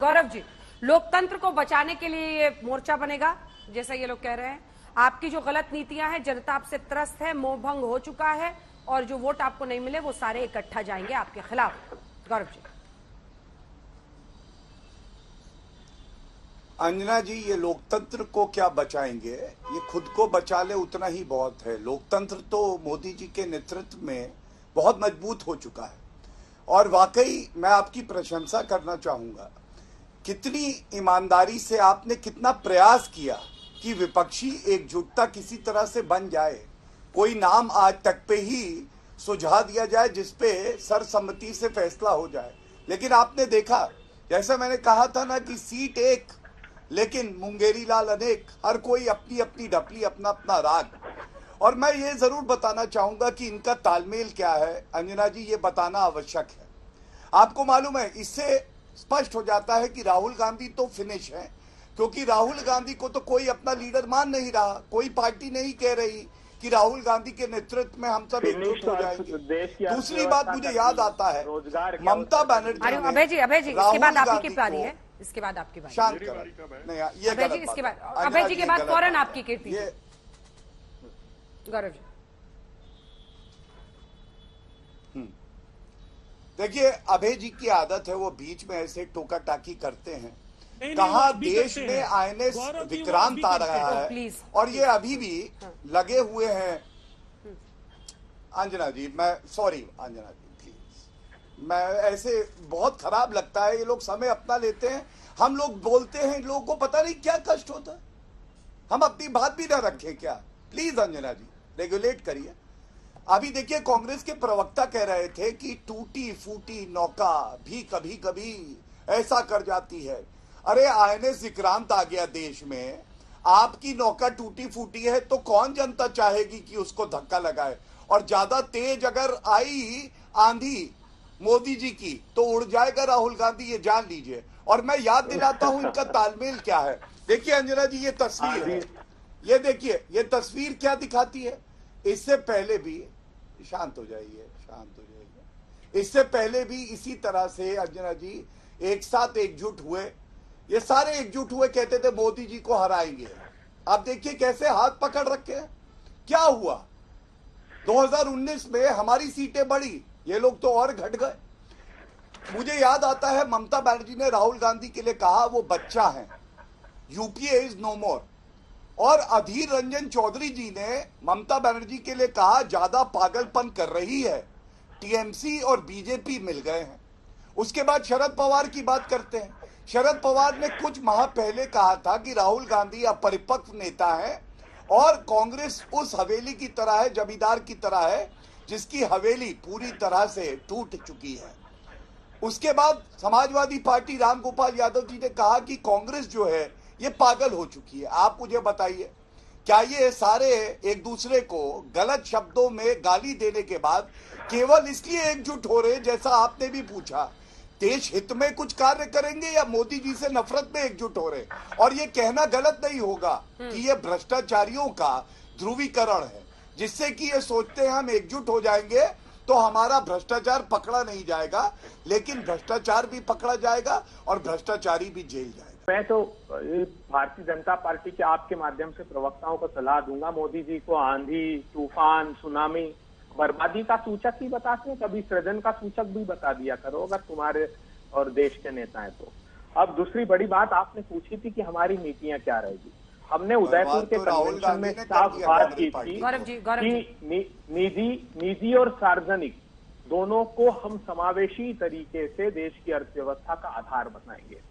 गौरव जी, लोकतंत्र को बचाने के लिए ये मोर्चा बनेगा, जैसा ये लोग कह रहे हैं। आपकी जो गलत नीतियां हैं, जनता आपसे त्रस्त है, मोह भंग हो चुका है और जो वोट आपको नहीं मिले वो सारे इकट्ठा जाएंगे आपके खिलाफ। गौरव जी। अंजना जी, ये लोकतंत्र को क्या बचाएंगे? ये खुद को बचा ले उतना ही बहुत है। लोकतंत्र तो मोदी जी के नेतृत्व में बहुत मजबूत हो चुका है और वाकई मैं आपकी प्रशंसा करना चाहूंगा। कितनी ईमानदारी से आपने कितना प्रयास किया कि विपक्षी एकजुटता किसी तरह से बन जाए, कोई नाम आज तक पे ही सुझा दिया जाए जिसपे सर्वसम्मति से फैसला हो जाए। लेकिन आपने देखा, जैसा मैंने कहा था ना कि सीट एक लेकिन मुंगेरी लाल अनेक, हर कोई अपनी अपनी ढपली, अपना अपना राग। और मैं ये जरूर बताना चाहूंगा कि इनका तालमेल क्या है, अंजना जी, ये बताना आवश्यक है। आपको मालूम है, इससे स्पष्ट हो जाता है कि राहुल गांधी तो फिनिश है, क्योंकि राहुल गांधी को तो कोई अपना लीडर मान नहीं रहा। कोई पार्टी नहीं कह रही कि राहुल गांधी के नेतृत्व में हम सब एकजुट हो जाएंगे। दूसरी बात मुझे याद आता है, ममता बनर्जी, अभय जी, इसके बाद आपकी की पारी है, इसके बाद आपकी बात। शांत करो, नहीं ये अभय जी, इसके बाद अभय जी के बाद फौरन आपकी कीर्ति। गौरव जी, देखिए, अभय जी की आदत है, वो बीच में ऐसे टोका टाकी करते हैं। कहा देश में आईएनएस विक्रांत आ रहा है और ये अभी भी लगे हुए हैं। अंजना जी, मैं सॉरी, अंजना जी प्लीज, मैं ऐसे बहुत खराब लगता है, ये लोग समय अपना लेते हैं, हम लोग बोलते हैं, लोगों को पता नहीं क्या कष्ट होता है। हम अपनी बात भी ना रखें क्या? प्लीज अंजना जी, रेगुलेट करिए। अभी देखिए, कांग्रेस के प्रवक्ता कह रहे थे कि टूटी फूटी नौका भी कभी कभी ऐसा कर जाती है। अरे आईएनएस विक्रांत आ गया देश में, आपकी नौका टूटी फूटी है तो कौन जनता चाहेगी कि उसको धक्का लगाए? और ज्यादा तेज अगर आई आंधी मोदी जी की तो उड़ जाएगा राहुल गांधी, ये जान लीजिए। और मैं याद दिलाता हूं इनका तालमेल क्या है। देखिए अंजना जी, ये तस्वीर है, ये देखिए, ये तस्वीर क्या दिखाती है। इससे पहले भी, शांत हो जाइए, शांत हो जाइए, इससे पहले भी इसी तरह से अंजना जी एक साथ एकजुट हुए, ये सारे एकजुट हुए, कहते थे मोदी जी को हराएंगे। आप देखिए कैसे हाथ पकड़ रखे हैं। क्या हुआ? 2019 में हमारी सीटें बढ़ी, ये लोग तो और घट गए। मुझे याद आता है, ममता बनर्जी ने राहुल गांधी के लिए कहा वो बच्चा है, यूपीए इज नो मोर। और अधीर रंजन चौधरी जी ने ममता बनर्जी के लिए कहा ज्यादा पागलपन कर रही है, टीएमसी और बीजेपी मिल गए हैं। उसके बाद शरद पवार की बात करते हैं। शरद पवार ने कुछ माह पहले कहा था कि राहुल गांधी अपरिपक्व नेता है और कांग्रेस उस हवेली की तरह है, जमींदार की तरह है, जिसकी हवेली पूरी तरह से टूट चुकी है। उसके बाद समाजवादी पार्टी रामगोपाल यादव जी ने कहा कि कांग्रेस जो है ये पागल हो चुकी है। आप मुझे बताइए, क्या ये सारे एक दूसरे को गलत शब्दों में गाली देने के बाद केवल इसलिए एकजुट हो रहे, जैसा आपने भी पूछा, देश हित में कुछ कार्य करेंगे या मोदी जी से नफरत में एकजुट हो रहे? और ये कहना गलत नहीं होगा कि ये भ्रष्टाचारियों का ध्रुवीकरण है, जिससे कि ये सोचते हैं हम एकजुट हो जाएंगे तो हमारा भ्रष्टाचार पकड़ा नहीं जाएगा, लेकिन भ्रष्टाचार भी पकड़ा जाएगा और भ्रष्टाचारी भी जेल जाएगा। मैं तो भारतीय जनता पार्टी के आपके माध्यम से प्रवक्ताओं को सलाह दूंगा, मोदी जी को आंधी, तूफान, सुनामी, बर्बादी का सूचक ही बताते हैं, कभी सृजन का सूचक भी बता दिया करो अगर तुम्हारे और देश के नेता हैं तो। अब दूसरी बड़ी बात आपने पूछी थी कि हमारी नीतियां क्या रहेगी। हमने उदयपुर के कन्वेंशन में साफ बात की थी कि निजी और सार्वजनिक दोनों को हम समावेशी तरीके से देश की अर्थव्यवस्था का आधार बनाएंगे।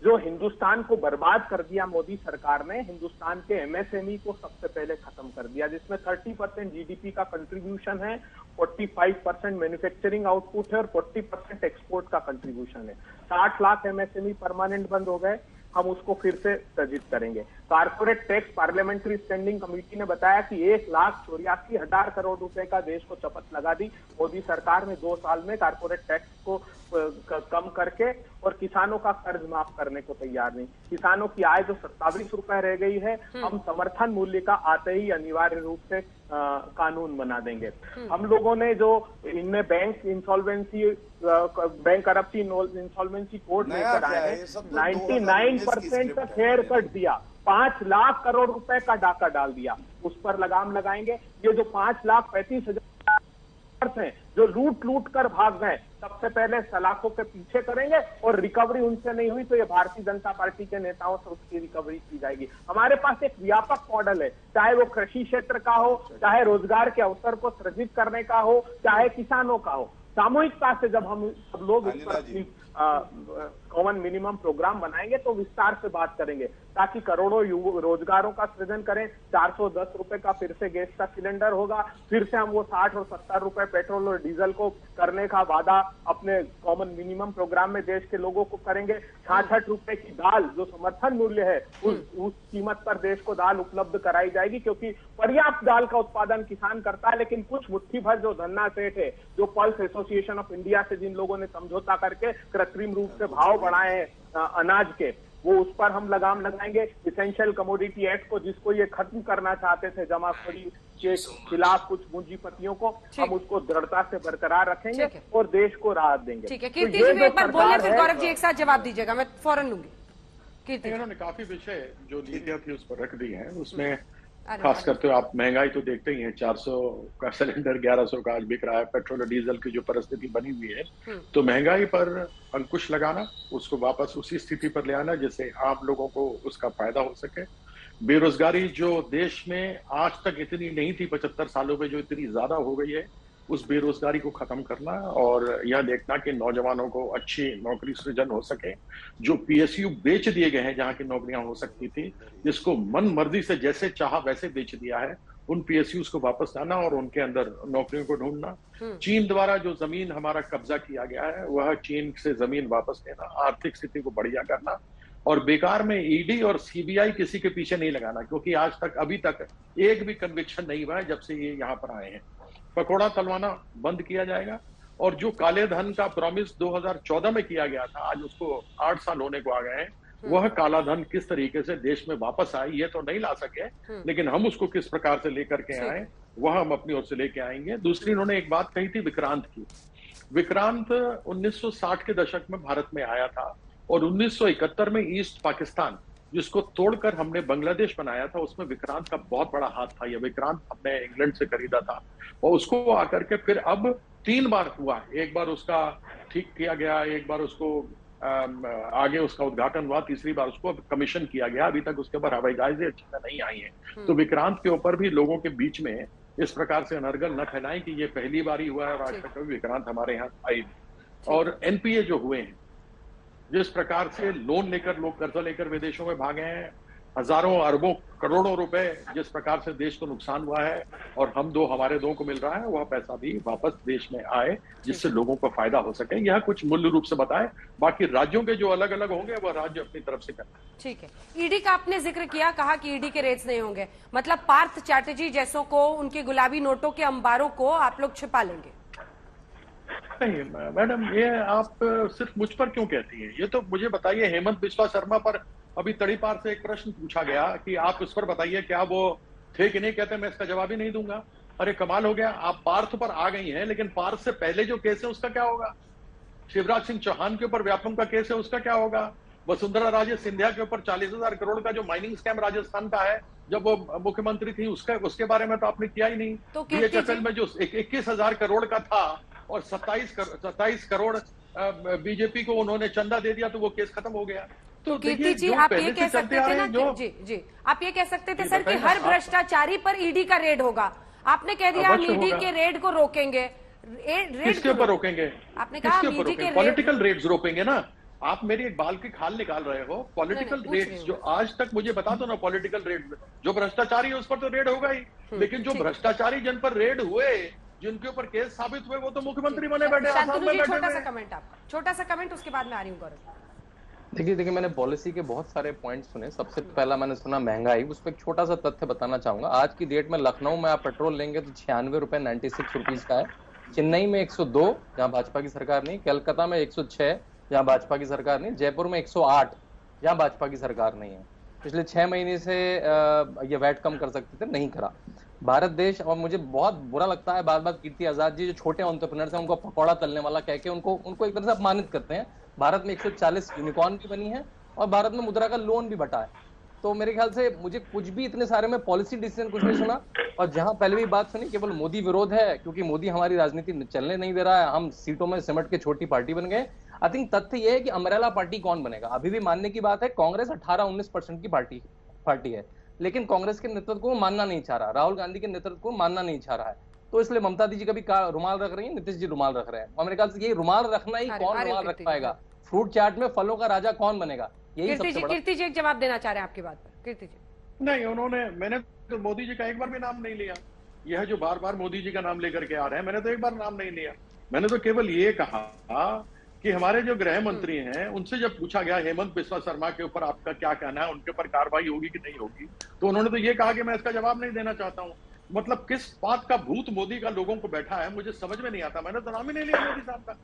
जो हिंदुस्तान को बर्बाद कर दिया मोदी सरकार ने, हिंदुस्तान के एमएसएमई को सबसे पहले खत्म कर दिया, जिसमें 30% जीडीपी का कंट्रीब्यूशन है, 45% मैन्युफैक्चरिंग आउटपुट है और 40% एक्सपोर्ट का कंट्रीब्यूशन है। 60 लाख एमएसएमई परमानेंट बंद हो गए, हम उसको फिर से सृजित करेंगे। Corporate tax parliamentary standing committee ने बताया कि 1,84,000 करोड़ रुपए का देश को चपत लगा दी मोदी सरकार ने 2 साल में कारपोरेट टैक्स को कम करके, और किसानों का कर्ज माफ करने को तैयार नहीं। किसानों की आय जो 27 रुपए रह गई है, हम समर्थन मूल्य का आते ही अनिवार्य रूप से कानून बना देंगे। हम लोगों ने जो इनमें bank insolvency, bank करप्सी insolvency code लेकर आए हैं, 99% का हेयर कट दिया, 5 लाख करोड़ रुपए का डाका डाल दिया, उस पर लगाम लगाएंगे। ये जो 5,35,000 हैं जो लूट कर भाग गए, सबसे पहले सलाखों के पीछे करेंगे, और रिकवरी उनसे नहीं हुई तो ये भारतीय जनता पार्टी के नेताओं से उसकी रिकवरी की जाएगी। हमारे पास एक व्यापक मॉडल है, चाहे वो कृषि क्षेत्र का हो, चाहे रोजगार के अवसर को सृजित करने का हो, चाहे किसानों का हो। सामूहिकता से जब हम सब लोग इस पर कॉमन मिनिमम प्रोग्राम बनाएंगे तो विस्तार से बात करेंगे, ताकि करोड़ों रोजगारों का सृजन करें। 410 रुपए का फिर से गैस का सिलेंडर होगा, फिर से हम वो 60 और 70 रुपए पेट्रोल और डीजल को करने का वादा अपने कॉमन मिनिमम प्रोग्राम में देश के लोगों को करेंगे। 66 रुपए की दाल जो समर्थन मूल्य है, उस कीमत पर देश को दाल उपलब्ध कराई जाएगी, क्योंकि पर्याप्त दाल का उत्पादन किसान करता है, लेकिन कुछ मुट्ठी भर जो धन्ना सेठ है, जो पल्स एसोसिएशन ऑफ इंडिया से जिन लोगों ने समझौता करके कृत्रिम रूप से भाव बढ़ाए हैं अनाज के, वो उस पर हम लगाम लगाएंगे। इसेंशियल कमोडिटी एक्ट को, जिसको ये खत्म करना चाहते थे जमाखोरी के खिलाफ कुछ पूंजीपतियों को, हम उसको दृढ़ता से बरकरार रखेंगे और देश को राहत देंगे। ठीक है, कीर्ति जी एक बार बोलिए, फिर गौरव जी एक साथ जवाब दीजिएगा, मैं फौरन लूंगी। कीर्ति, इन्होंने काफी विषय जो नीतियां थी उस पर रख दी है। उसमें खास करते हुए आप महंगाई तो देखते ही हैं, 400 का सिलेंडर 1100 का आज बिक रहा है। पेट्रोल और डीजल की जो परिस्थिति बनी हुई है, तो महंगाई पर अंकुश लगाना, उसको वापस उसी स्थिति पर ले आना जिससे आम लोगों को उसका फायदा हो सके। बेरोजगारी जो देश में आज तक इतनी नहीं थी, 75 सालों में जो इतनी ज्यादा हो गई है, उस बेरोजगारी को खत्म करना और यह देखना कि नौजवानों को अच्छी नौकरी सृजन हो सके। जो पीएसयू बेच दिए गए हैं, जहां की नौकरियां हो सकती थी, जिसको मन मर्जी से जैसे चाहा वैसे बेच दिया है, उन पीएसयूज को वापस लाना और उनके अंदर नौकरियों को ढूंढना। चीन द्वारा जो जमीन हमारा कब्जा किया गया है, वह चीन से जमीन वापस लेना, आर्थिक स्थिति को बढ़िया करना, और बेकार में ईडी और सीबीआई किसी के पीछे नहीं लगाना, क्योंकि आज तक अभी तक एक भी कन्विक्शन नहीं हुआ है जब से ये यहाँ पर आए हैं। पकौड़ा तलवाना बंद किया जाएगा, और जो काले धन का प्रॉमिस 2014 में किया गया था, आज उसको 8 साल होने को आ गए हैं, वह काला धन किस तरीके से देश में वापस आए ये तो नहीं ला सके, लेकिन हम उसको किस प्रकार से लेकर के आए वह हम अपनी ओर से लेके आएंगे। दूसरी, उन्होंने एक बात कही थी विक्रांत की। विक्रांत 1960 के दशक में भारत में आया था, और 1971 में ईस्ट पाकिस्तान, जिसको तोड़कर हमने बांग्लादेश बनाया था, उसमें विक्रांत का बहुत बड़ा हाथ था। यह विक्रांत हमने इंग्लैंड से खरीदा था, और उसको आकर के फिर अब 3 बार हुआ। एक बार उसका ठीक किया गया, एक बार उसको आगे उसका उद्घाटन हुआ, तीसरी बार उसको कमीशन किया गया। अभी तक उसके ऊपर हवाई जहाजें अच्छी नहीं आई हैं। तो विक्रांत के ऊपर भी लोगों के बीच में इस प्रकार से अनर्गल न फैलाएं कि ये पहली बार ही हुआ है और आज तक कभी विक्रांत हमारे यहाँ आई। और एनपीए जो हुए हैं, जिस प्रकार से लोन लेकर लोग कर्जा लेकर विदेशों में भागे हैं, हजारों अरबों करोड़ों रुपए जिस प्रकार से देश को नुकसान हुआ है, और हमारे दो को मिल रहा है, वह पैसा भी वापस देश में आए जिससे लोगों को फायदा हो सके। यह कुछ मूल्य रूप से बताए, बाकी राज्यों के जो अलग अलग होंगे वह राज्य अपनी तरफ से करें। ठीक है, ईडी का आपने जिक्र किया, कहा कि ईडी के रेट्स नहीं होंगे, मतलब पार्थ चैटर्जी जैसों को, उनके गुलाबी नोटों के अंबारों को आप लोग छिपा लेंगे? नहीं मैडम, ये आप सिर्फ मुझ पर क्यों कहती हैं? ये तो मुझे बताइए, हेमंत बिस्वा शर्मा पर अभी तड़ीपार से एक प्रश्न पूछा गया कि आप इस पर बताइए क्या वो थे कि नहीं, कहते मैं इसका जवाब ही नहीं दूंगा। अरे कमाल हो गया, आप पार्थ पर आ गई हैं, लेकिन पार्थ से पहले जो केस है उसका क्या होगा? शिवराज सिंह चौहान के ऊपर व्यापम का केस है, उसका क्या होगा? वसुंधरा राजे सिंधिया के ऊपर 40,000 करोड़ का जो माइनिंग स्कैम राजस्थान का है, जब वो मुख्यमंत्री थी, उसके बारे में तो आपने किया ही नहीं। तो बीएचएफएल में जो 21,000 करोड़ का था और 27 करोड़ बीजेपी को उन्होंने चंदा दे दिया, तो वो केस खत्म हो गया। तो कीर्ति जी, आप ये कह सकते थे ना, जी आप ये कह सकते थे सर कि हर भ्रष्टाचारी पर ईडी का रेड होगा। आपने कह दिया हम ईडी के रेड को रोकेंगे। किसके ऊपर रोकेंगे? आपने कहा ईडी के पॉलिटिकल रेड्स रोकेंगे ना। आप मेरी एक बाल की खाल निकाल रहे हो। पॉलिटिकल रेड्स जो आज तक मुझे बता दो ना, पॉलिटिकल रेड जो भ्रष्टाचारी है उस पर तो रेड होगा ही, लेकिन जो भ्रष्टाचारी जिन पर रेड हुए, जिनके ऊपर केस साबित हुए, वो तो मुख्यमंत्री बने बैठे। छोटा सा कमेंट, आपका छोटा सा कमेंट, उसके बाद में आ रही हूँ गौरव। देखिए मैंने पॉलिसी के बहुत सारे पॉइंट सुने। सबसे पहला मैंने सुना महंगाई, उस पर एक छोटा सा तथ्य बताना चाहूंगा। आज की डेट में लखनऊ में आप पेट्रोल लेंगे तो 96 रुपए 96 रुपीज का है। चेन्नई में 102, जहां भाजपा की सरकार नहीं। कलकत्ता में 106, जहां भाजपा की सरकार नहीं। जयपुर में 108, जहां भाजपा की सरकार नहीं है। पिछले 6 महीने से ये वैट कम कर सकते थे, नहीं करा। भारत देश, और मुझे बहुत बुरा लगता है बार बार कीर्ति आजाद जी जो छोटे एंटरप्रेन्योर्स हैं उनको पकौड़ा तलने वाला कह के उनको एक तरह से अपमानित करते हैं। भारत में 140 यूनिकॉर्न भी बनी है और भारत में मुद्रा का लोन भी बटा है। तो मेरे ख्याल से मुझे कुछ भी इतने सारे में पॉलिसी डिसीजन कुछ नहीं सुना। और जहां पहले भी बात सुनी केवल मोदी विरोध है क्योंकि मोदी हमारी राजनीति चलने नहीं दे रहा है, हम सीटों में सिमट के छोटी पार्टी बन गए। आई थिंक तथ्य यह है कि अमरेला पार्टी कौन बनेगा अभी भी मानने की बात है। कांग्रेस 18-19% की पार्टी है, लेकिन कांग्रेस के नेतृत्व को मानना नहीं चाह रहा, राहुल गांधी के नेतृत्व को मानना नहीं चाह रहा है। तो इसलिए ममता जी कभी रुमाल रख रही है, नीतीश जी रुमाल रख रहे हैं। और मेरे ख्याल से ये रुमाल रखना ही, कौन रुमाल रख पाएगा, फ्रूट चाट में फलों का राजा कौन बनेगा, यही सबसे बड़ा। कीर्ति जी एक जवाब देना चाह रहे हैं आपकी बात पर। कीर्ति जी नहीं, मैंने तो मोदी जी का एक बार भी नाम नहीं लिया। यह जो बार बार मोदी जी का नाम लेकर के आ रहे हैं, मैंने तो एक बार नाम नहीं लिया। मैंने तो केवल ये कहा कि हमारे जो गृह मंत्री हैं उनसे जब पूछा गया हेमंत बिस्वा शर्मा के ऊपर आपका क्या कहना है, उनके ऊपर कार्रवाई होगी कि नहीं होगी, तो उन्होंने तो ये कहा कि मैं इसका जवाब नहीं देना चाहता हूं। मतलब किस बात का भूत मोदी का लोगों को बैठा है मुझे समझ में नहीं आता। मैंने तो नाम ही नहीं लिया मोदी साहब का।